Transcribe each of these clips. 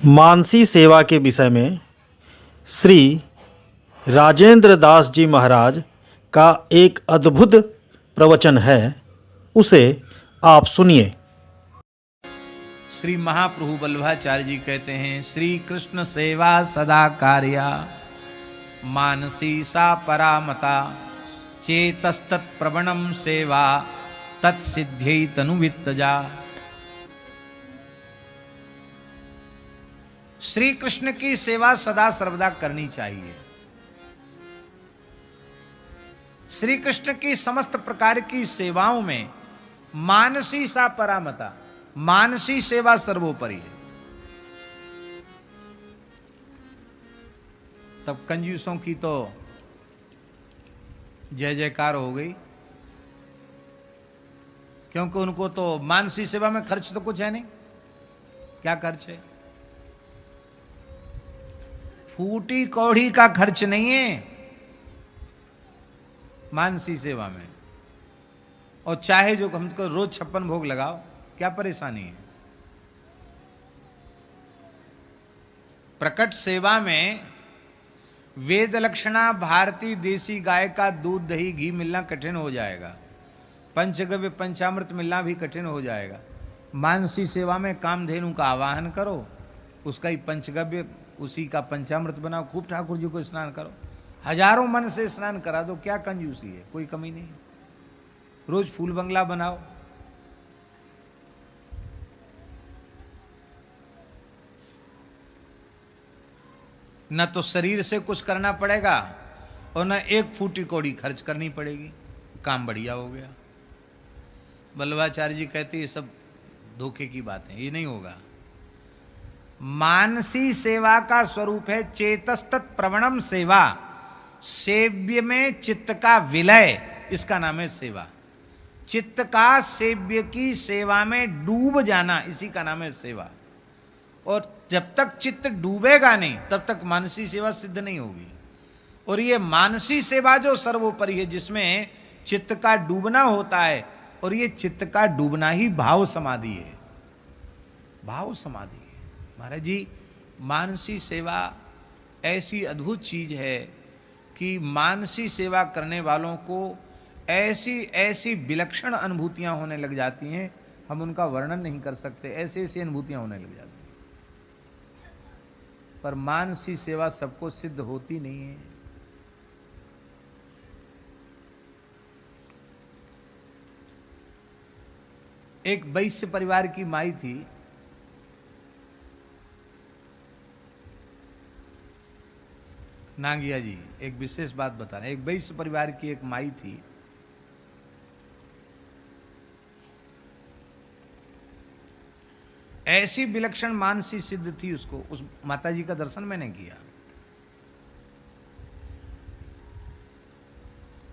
मानसी सेवा के विषय में श्री राजेंद्र दास जी महाराज का एक अद्भुत प्रवचन है, उसे आप सुनिए। श्री महाप्रभु वल्लभाचार्य जी कहते हैं, श्री कृष्ण सेवा सदा कार्या मानसी सा परामता चेतस्तत् प्रवणम सेवा तत्सिद्ध्यै तनुवित्तजा। श्री कृष्ण की सेवा सदा सर्वदा करनी चाहिए। श्री कृष्ण की समस्त प्रकार की सेवाओं में मानसी सा परामता, मानसी सेवा सर्वोपरि है। तब कंजूसों की तो जय जयकार हो गई, क्योंकि उनको तो मानसी सेवा में खर्च तो कुछ है नहीं। क्या खर्च है? फूटी कौड़ी का खर्च नहीं है मानसी सेवा में। और चाहे जो हमको रोज 56 भोग लगाओ, क्या परेशानी है? प्रकट सेवा में वेद लक्षणा भारतीय देसी गाय का दूध दही घी मिलना कठिन हो जाएगा, पंचगव्य पंचामृत मिलना भी कठिन हो जाएगा। मानसी सेवा में कामधेनु का आवाहन करो, उसका ही पंचगव्य, उसी का पंचामृत बनाओ, खूब ठाकुर जी को स्नान करो, हजारों मन से स्नान करा दो। क्या कंजूसी है? कोई कमी नहीं। रोज फूल बंगला बनाओ, न तो शरीर से कुछ करना पड़ेगा और न एक फूटी कौड़ी खर्च करनी पड़ेगी, काम बढ़िया हो गया। वल्लभाचार्य जी कहते ये सब धोखे की बातें, ये नहीं होगा। मानसी सेवा का स्वरूप है चेतस्तत् प्रवणम सेवा, सेव्य में चित्त का विलय, इसका नाम है सेवा। चित्त का सेव्य की सेवा में डूब जाना, इसी का नाम है सेवा। और जब तक चित्त डूबेगा नहीं तब तक मानसी सेवा सिद्ध नहीं होगी। और ये मानसी सेवा जो सर्वोपरि है, जिसमें चित्त का डूबना होता है, और ये चित्त का डूबना ही भाव समाधि है। भाव समाधि है महाराज जी। मानसी सेवा ऐसी अद्भुत चीज है कि मानसी सेवा करने वालों को ऐसी ऐसी विलक्षण अनुभूतियां होने लग जाती हैं, हम उनका वर्णन नहीं कर सकते। ऐसी ऐसी अनुभूतियां होने लग जाती हैं। पर मानसी सेवा सबको सिद्ध होती नहीं है। एक वैश्य परिवार की माई थी, नांगिया जी एक विशेष बात बता रहे हैं। एक वैश्य परिवार की एक माई थी, ऐसी विलक्षण मानसी सिद्ध थी उसको। उस माता जी का दर्शन मैंने किया।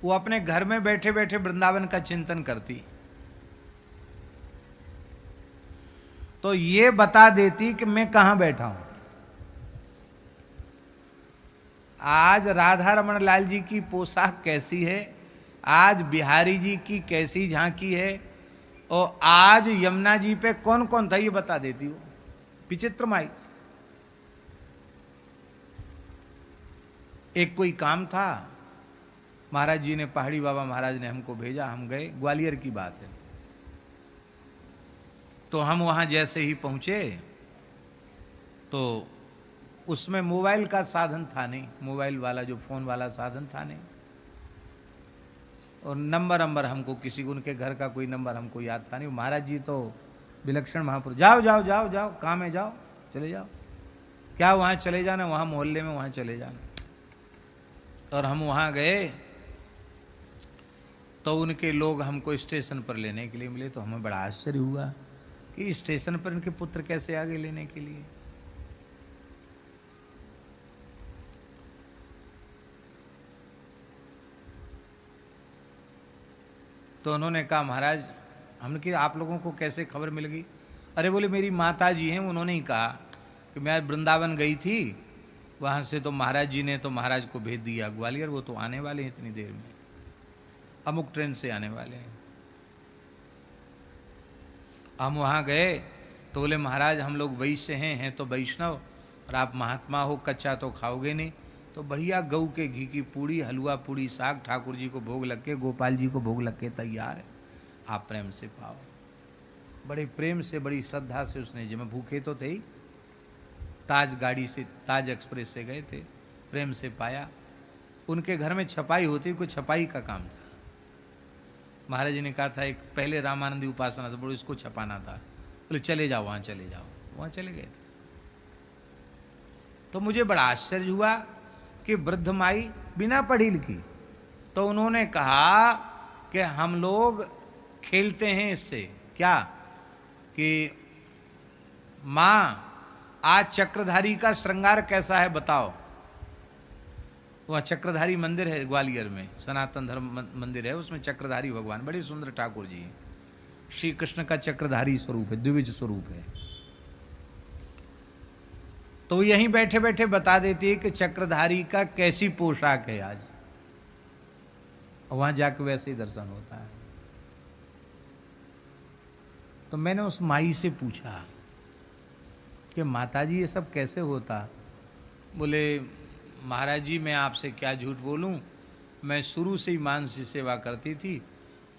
वो अपने घर में बैठे बैठे वृंदावन का चिंतन करती, तो ये बता देती कि मैं कहां बैठा हूं। आज राधा रमन लाल जी की पोशाक कैसी है, आज बिहारी जी की कैसी झांकी है, और आज यमुना जी पे कौन कौन था, ये बता देती हो। विचित्र माई। एक कोई काम था, महाराज जी ने, पहाड़ी बाबा महाराज ने हमको भेजा, हम गए। ग्वालियर की बात है। तो हम वहां जैसे ही पहुंचे तो उसमें मोबाइल का साधन था नहीं, मोबाइल वाला जो फोन वाला साधन था नहीं। और नंबर हमको किसी, उनके घर का कोई नंबर हमको याद था नहीं। महाराज जी तो विलक्षण महापुरुष, जाओ जाओ जाओ जाओ, काम है, जाओ, चले जाओ। क्या वहाँ चले जाना, वहाँ मोहल्ले में वहाँ चले जाना। और हम वहाँ गए तो उनके लोग हमको स्टेशन पर लेने के लिए मिले। तो हमें बड़ा आश्चर्य हुआ कि स्टेशन पर इनके पुत्र कैसे आ गए लेने के लिए। तो उन्होंने कहा, महाराज, हमने कि आप लोगों को कैसे खबर मिल गई? अरे बोले, मेरी माता जी हैं, उन्होंने ही कहा कि मैं वृंदावन गई थी, वहाँ से तो महाराज जी ने तो महाराज को भेज दिया ग्वालियर, वो तो आने वाले हैं इतनी देर में, अमुक ट्रेन से आने वाले हैं। हम वहाँ गए तो बोले महाराज हम लोग वैश्य हैं तो वैष्णव, और आप महात्मा हो, कच्चा तो खाओगे नहीं। तो बढ़िया गऊ के घी की पूड़ी, हलवा पूड़ी, साग ठाकुर जी को भोग लग के, गोपाल जी को भोग लग के तैयार है, आप प्रेम से पाओ। बड़े प्रेम से, बड़ी श्रद्धा से उसने, जब भूखे तो थे ही, ताज गाड़ी से, ताज एक्सप्रेस से गए थे, प्रेम से पाया। उनके घर में छपाई होती, कोई छपाई का काम था। महाराज जी ने कहा था एक पहले रामानंदी उपासना था, बोलो इसको छपाना था। बोले चले जाओ, वहाँ चले जाओ। वहाँ चले गए थे। तो मुझे बड़ा आश्चर्य हुआ कि वृद्ध माई बिना पढ़ी लिखी, तो उन्होंने कहा कि हम लोग खेलते हैं इससे, क्या कि माँ आज चक्रधारी का श्रृंगार कैसा है बताओ। वहाँ चक्रधारी मंदिर है ग्वालियर में, सनातन धर्म मंदिर है, उसमें चक्रधारी भगवान बड़े सुंदर ठाकुर जी हैं। श्री कृष्ण का चक्रधारी स्वरूप है, द्विज स्वरूप है। तो वो यहीं बैठे बैठे बता देती है कि चक्रधारी का कैसी पोशाक है आज। वहां जाके वैसे ही दर्शन होता है। तो मैंने उस माई से पूछा कि माताजी ये सब कैसे होता। बोले महाराज जी मैं आपसे क्या झूठ बोलूं, मैं शुरू से ही मानसी सेवा करती थी,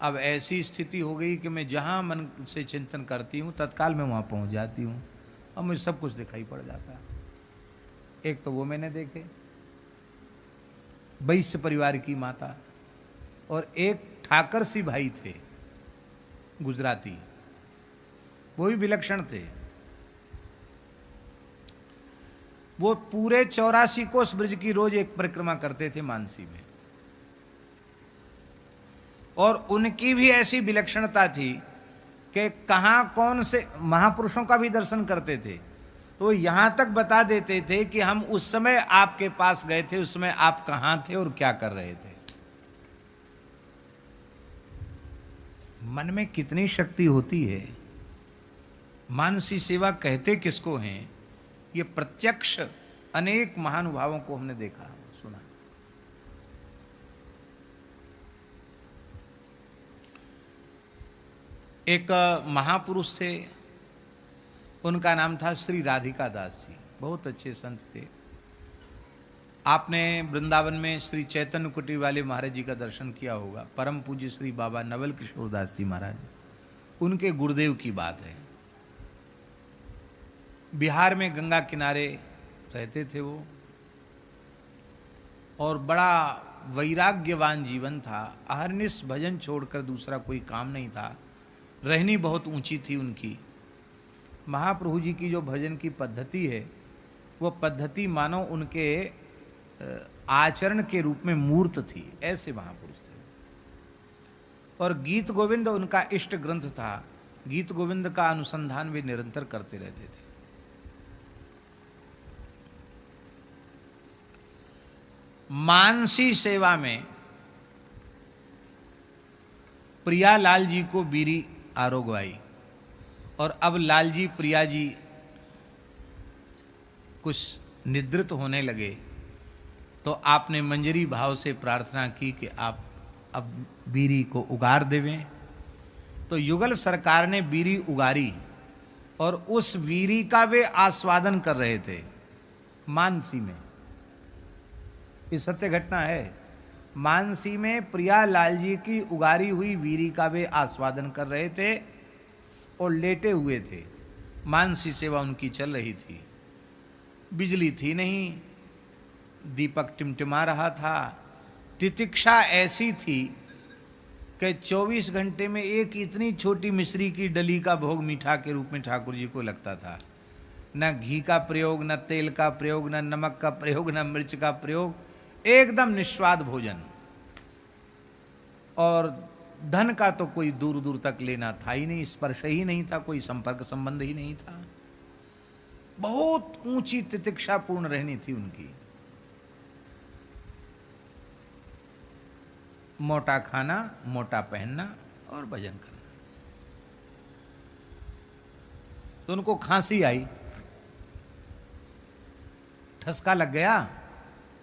अब ऐसी स्थिति हो गई कि मैं जहां मन से चिंतन करती हूं तत्काल मैं वहां पहुंच जाती हूं, और मुझे सब कुछ दिखाई पड़ जाता है। एक तो वो मैंने देखे, वैश्य परिवार की माता, और एक ठाकर सी भाई थे गुजराती, वो भी विलक्षण थे। वो पूरे 84 कोस ब्रिज की रोज एक परिक्रमा करते थे मानसी में, और उनकी भी ऐसी विलक्षणता थी कि कहां कौन से महापुरुषों का भी दर्शन करते थे। तो यहां तक बता देते थे कि हम उस समय आपके पास गए थे, उस समय आप कहां थे और क्या कर रहे थे। मन में कितनी शक्ति होती है। मानसी सेवा कहते किसको हैं, ये प्रत्यक्ष अनेक महानुभावों को हमने देखा सुना। एक महापुरुष थे, उनका नाम था श्री राधिका दास जी, बहुत अच्छे संत थे। आपने वृंदावन में श्री चैतन्य कुटी वाले महाराज जी का दर्शन किया होगा, परम पूज्य श्री बाबा नवल किशोर दास जी महाराज, उनके गुरुदेव की बात है। बिहार में गंगा किनारे रहते थे वो, और बड़ा वैराग्यवान जीवन था। अहरनिश भजन छोड़कर दूसरा कोई काम नहीं था। रहनी बहुत ऊंची थी उनकी। महाप्रभु जी की जो भजन की पद्धति है, वो पद्धति मानो उनके आचरण के रूप में मूर्त थी, ऐसे महापुरुष थे। और गीत गोविंद उनका इष्ट ग्रंथ था। गीत गोविंद का अनुसंधान वे निरंतर करते रहते थे। मानसी सेवा में प्रिया लाल जी को बीरी आरोग्यवाई, और अब लाल जी प्रिया जी कुछ निद्रित होने लगे, तो आपने मंजरी भाव से प्रार्थना की कि आप अब बीरी को उगार देवें। तो युगल सरकार ने बीरी उगारी, और उस बीरी का वे आस्वादन कर रहे थे मानसी में। ये सत्य घटना है। मानसी में प्रिया लाल जी की उगारी हुई बीरी का वे आस्वादन कर रहे थे और लेटे हुए थे। मानसी सेवा उनकी चल रही थी। बिजली थी नहीं, दीपक टिमटिमा रहा था। तितिक्षा ऐसी थी कि 24 घंटे में एक इतनी छोटी मिश्री की डली का भोग मीठा के रूप में ठाकुर जी को लगता था। न घी का प्रयोग, न तेल का प्रयोग, न नमक का प्रयोग, न मिर्च का प्रयोग, एकदम निस्वाद भोजन। और धन का तो कोई दूर दूर तक लेना था ही नहीं, स्पर्श ही नहीं था, कोई संपर्क संबंध ही नहीं था। बहुत ऊंची तितिक्षापूर्ण रहनी थी उनकी। मोटा खाना, मोटा पहनना और भजन करना। तो उनको खांसी आई, ठसका लग गया,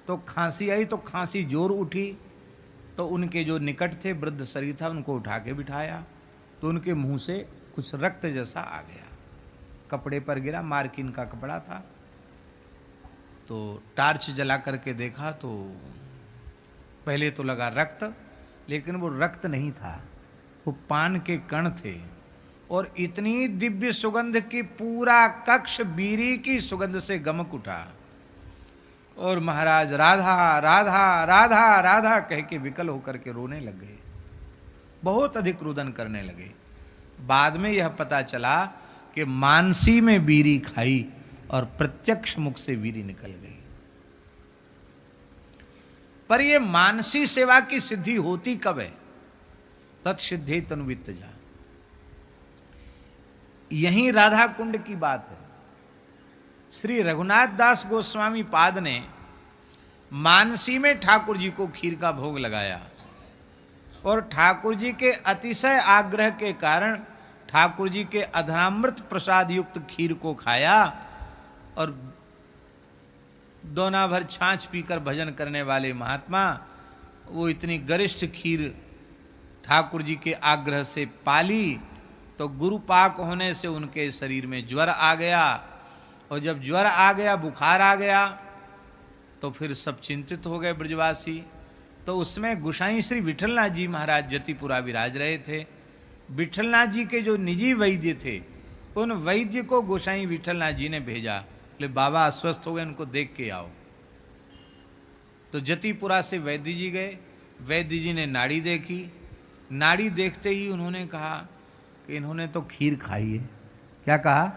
तो खांसी आई, तो खांसी जोर उठी। तो उनके जो निकट थे वृद्ध शरीर था, उनको उठा के बिठाया, तो उनके मुंह से कुछ रक्त जैसा आ गया। कपड़े पर गिरा, मार्किन का कपड़ा था। तो टार्च जला करके देखा तो पहले तो लगा रक्त, लेकिन वो रक्त नहीं था, वो पान के कण थे। और इतनी दिव्य सुगंध की पूरा कक्ष बीड़ी की सुगंध से गमक उठा। और महाराज राधा राधा राधा राधा कह के विकल होकर के रोने लग गए, बहुत अधिक रुदन करने लगे। बाद में यह पता चला कि मानसी में बीड़ी खाई और प्रत्यक्ष मुख से बीड़ी निकल गई। पर यह मानसी सेवा की सिद्धि होती कब है? तत्सिद्धे तनुवित्तजा। यही राधा कुंड की बात है। श्री रघुनाथ दास गोस्वामी पाद ने मानसी में ठाकुर जी को खीर का भोग लगाया और ठाकुर जी के अतिशय आग्रह के कारण ठाकुर जी के अधरामृत प्रसाद युक्त खीर को खाया। और दोना भर छाछ पीकर भजन करने वाले महात्मा वो इतनी गरिष्ठ खीर ठाकुर जी के आग्रह से पाली, तो गुरुपाक होने से उनके शरीर में ज्वर आ गया। और जब ज्वर आ गया, बुखार आ गया, तो फिर सब चिंतित हो गए ब्रजवासी। तो उसमें गोसाई श्री विठलनाथ जी महाराज जतिपुरा विराज रहे थे। विठलनाथ जी के जो निजी वैद्य थे, उन वैद्य को गोसाई विठलनाथ जी ने भेजा, बोले बाबा अस्वस्थ हो गए, उनको देख के आओ। तो जतिपुरा से वैद्य जी गए। वैद्य जी ने नाड़ी देखी। नाड़ी देखते ही उन्होंने कहा कि इन्होंने तो खीर खाई है। क्या कहा?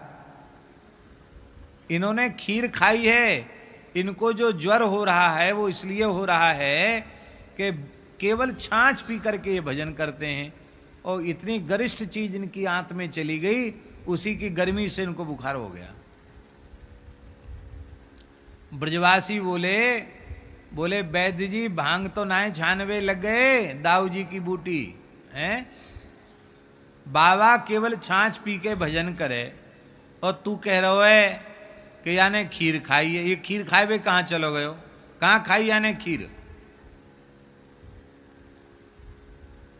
इन्होंने खीर खाई है। इनको जो ज्वर हो रहा है वो इसलिए हो रहा है कि केवल छाछ पी करके ये भजन करते हैं, और इतनी गरिष्ठ चीज इनकी आंत में चली गई, उसी की गर्मी से इनको बुखार हो गया। ब्रजवासी बोले वैद्य जी भांग तो नाए छानवे लग गए, दाऊ जी की बूटी है। बाबा केवल छाछ पी के भजन करे और तू कह रहा है कि याने खीर खाई है। ये खीर खाए हुए कहां चलो गए हो? कहां खाई याने खीर?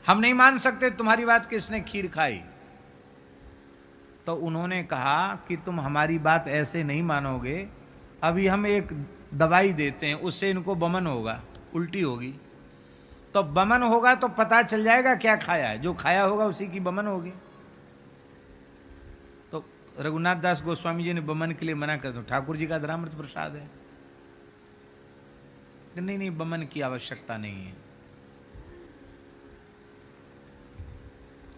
हम नहीं मान सकते तुम्हारी बात कि इसने खीर खाई। तो उन्होंने कहा कि तुम हमारी बात ऐसे नहीं मानोगे, अभी हम एक दवाई देते हैं, उससे इनको बमन होगा, उल्टी होगी। तो बमन होगा तो पता चल जाएगा क्या खाया है, जो खाया होगा उसी की बमन होगी। तो रघुनाथ दास गोस्वामी जी ने बमन के लिए मना कर दिया, ठाकुर जी का अधरामृत प्रसाद है। नहीं, बमन की आवश्यकता नहीं है।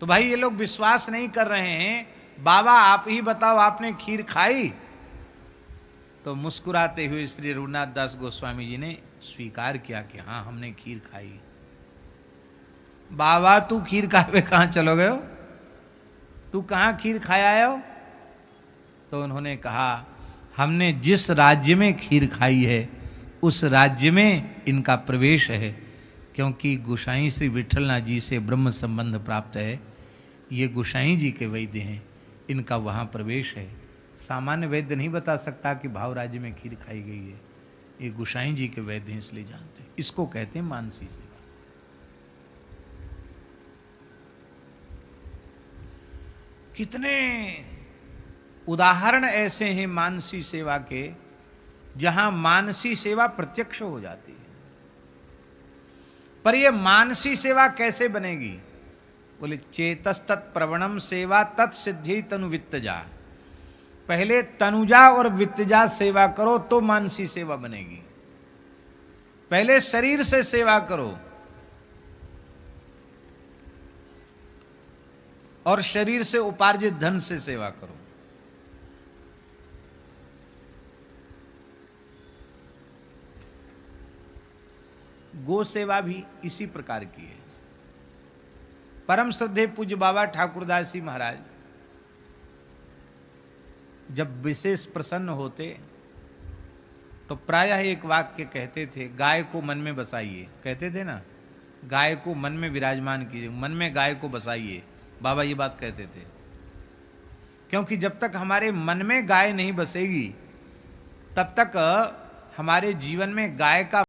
तो भाई ये लोग विश्वास नहीं कर रहे हैं। बाबा आप ही बताओ, आपने खीर खाई? तो मुस्कुराते हुए श्री रघुनाथ दास गोस्वामी जी ने स्वीकार किया कि हाँ हमने खीर खाई। बाबा तू खीर खाए कहां चलो गए हो? तू कहां खीर खाया हो? तो उन्होंने कहा हमने जिस राज्य में खीर खाई है उस राज्य में इनका प्रवेश है, क्योंकि गोसाई श्री विठलनाथ जी से ब्रह्म संबंध प्राप्त है। ये गोसाई जी के वैद्य हैं, इनका वहाँ प्रवेश है। सामान्य वैद्य नहीं बता सकता कि भाव राज्य में खीर खाई गई है। ये गोसाई जी के वैद्य हैं, इसलिए जानते हैं। इसको कहते हैं मानसी सेवा। कितने उदाहरण ऐसे हैं मानसी सेवा के, जहां मानसी सेवा प्रत्यक्ष हो जाती है। पर यह मानसी सेवा कैसे बनेगी? बोले चेतस्तत् प्रवणम सेवा तत्सिद्धि तनु वित्तजा। पहले तनुजा और वित्तजा सेवा करो तो मानसी सेवा बनेगी। पहले शरीर से सेवा करो और शरीर से उपार्जित धन से सेवा करो। गो सेवा भी इसी प्रकार की है। परम श्रद्धेय पूज्य बाबा ठाकुरदास जी महाराज जब विशेष प्रसन्न होते तो प्रायः एक वाक्य कहते थे, गाय को मन में बसाइए। कहते थे ना, गाय को मन में विराजमान कीजिए, मन में गाय को बसाइए। बाबा ये बात कहते थे, क्योंकि जब तक हमारे मन में गाय नहीं बसेगी तब तक हमारे जीवन में गाय का